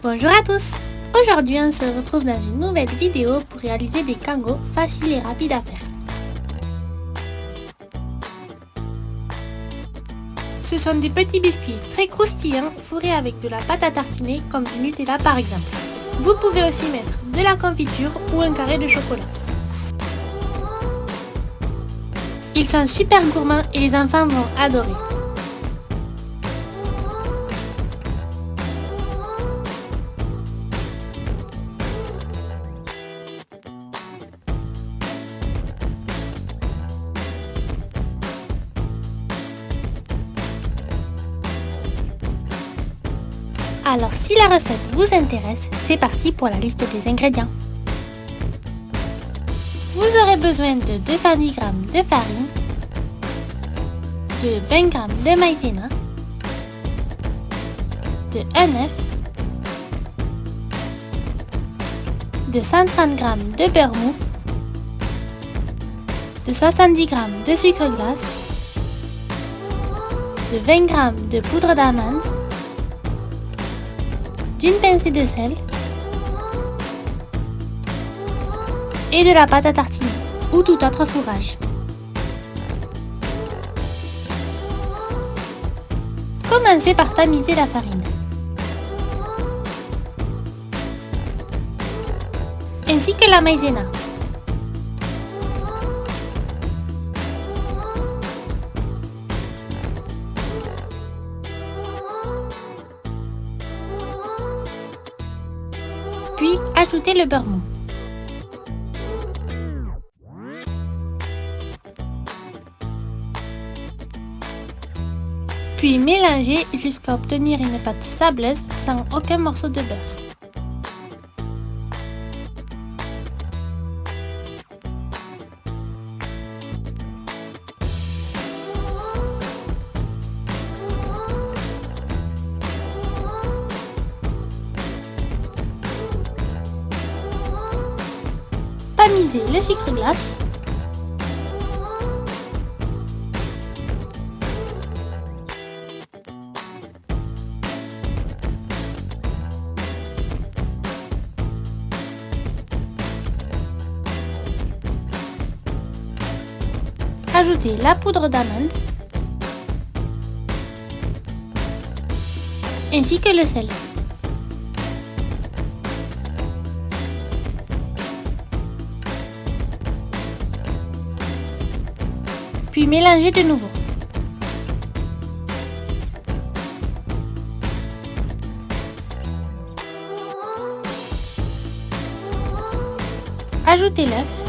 Bonjour à tous! Aujourd'hui on se retrouve dans une nouvelle vidéo pour réaliser des kangos faciles et rapides à faire. Ce sont des petits biscuits très croustillants fourrés avec de la pâte à tartiner comme du Nutella par exemple. Vous pouvez aussi mettre de la confiture ou un carré de chocolat. Ils sont super gourmands et les enfants vont adorer. Alors si la recette vous intéresse, c'est parti pour la liste des ingrédients. Vous aurez besoin de 210 g de farine, de 20 g de maïzena, de 1 œuf, de 130 g de beurre mou, de 70 g de sucre glace, de 20 g de poudre d'amande, d'une pincée de sel et de la pâte à tartiner ou tout autre fourrage. Commencez par tamiser la farine, ainsi que la maïzena. Puis ajoutez le beurre mou. Puis mélangez jusqu'à obtenir une pâte sableuse sans aucun morceau de beurre. Tamisez le sucre glace. Ajoutez la poudre d'amande ainsi que le sel. Puis mélangez de nouveau. Ajoutez l'œuf.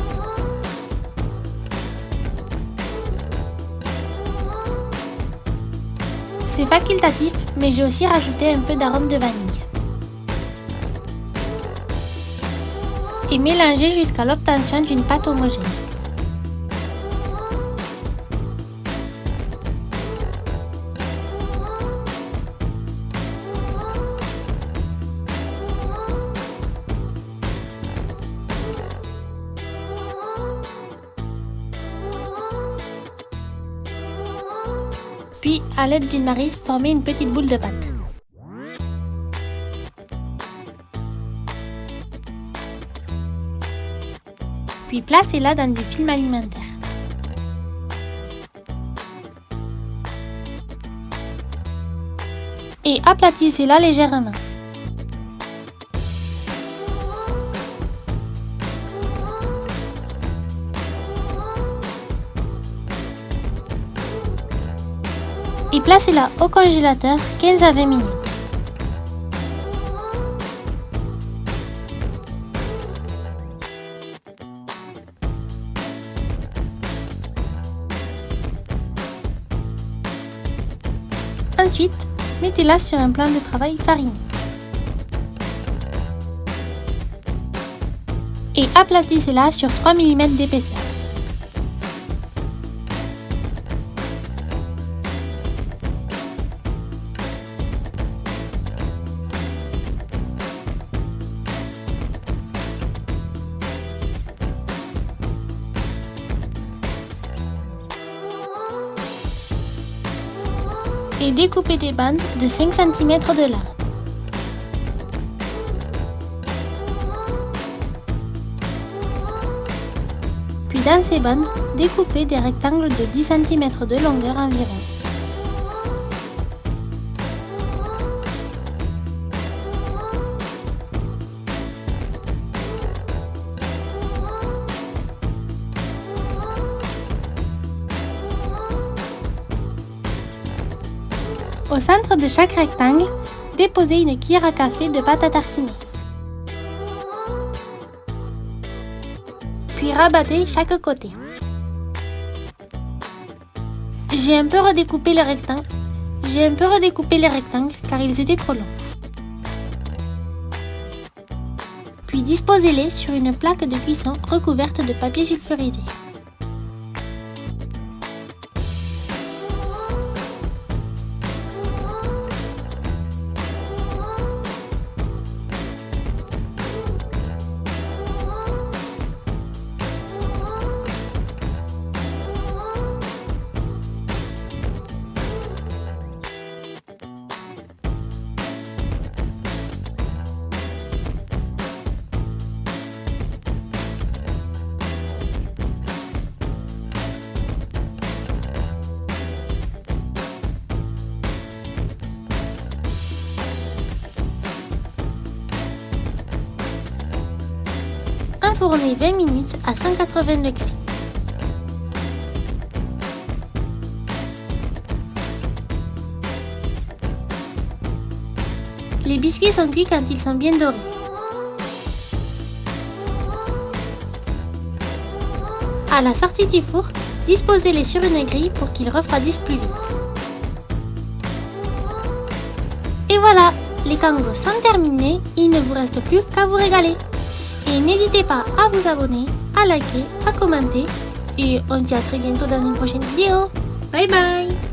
C'est facultatif, mais j'ai aussi rajouté un peu d'arôme de vanille. Et mélangez jusqu'à l'obtention d'une pâte homogène. Puis, à l'aide d'une maryse, formez une petite boule de pâte. Puis placez-la dans du film alimentaire. Et aplatissez-la légèrement. Et placez-la au congélateur 15 à 20 minutes. Ensuite, mettez-la sur un plan de travail fariné. Et aplatissez-la sur 3 mm d'épaisseur. Et découpez des bandes de 5 cm de large. Puis dans ces bandes, découpez des rectangles de 10 cm de longueur environ. Au centre de chaque rectangle, déposez une cuillère à café de pâte à tartiner. Puis rabattez chaque côté. J'ai un peu redécoupé les rectangles car ils étaient trop longs. Puis disposez-les sur une plaque de cuisson recouverte de papier sulfurisé. Enfournez 20 minutes à 180 degrés. Les biscuits sont cuits quand ils sont bien dorés. À la sortie du four, disposez-les sur une grille pour qu'ils refroidissent plus vite. Et voilà, les kangos sont terminés, il ne vous reste plus qu'à vous régaler. Et n'hésitez pas à vous abonner, à liker, à commenter et on se dit à très bientôt dans une prochaine vidéo. Bye bye!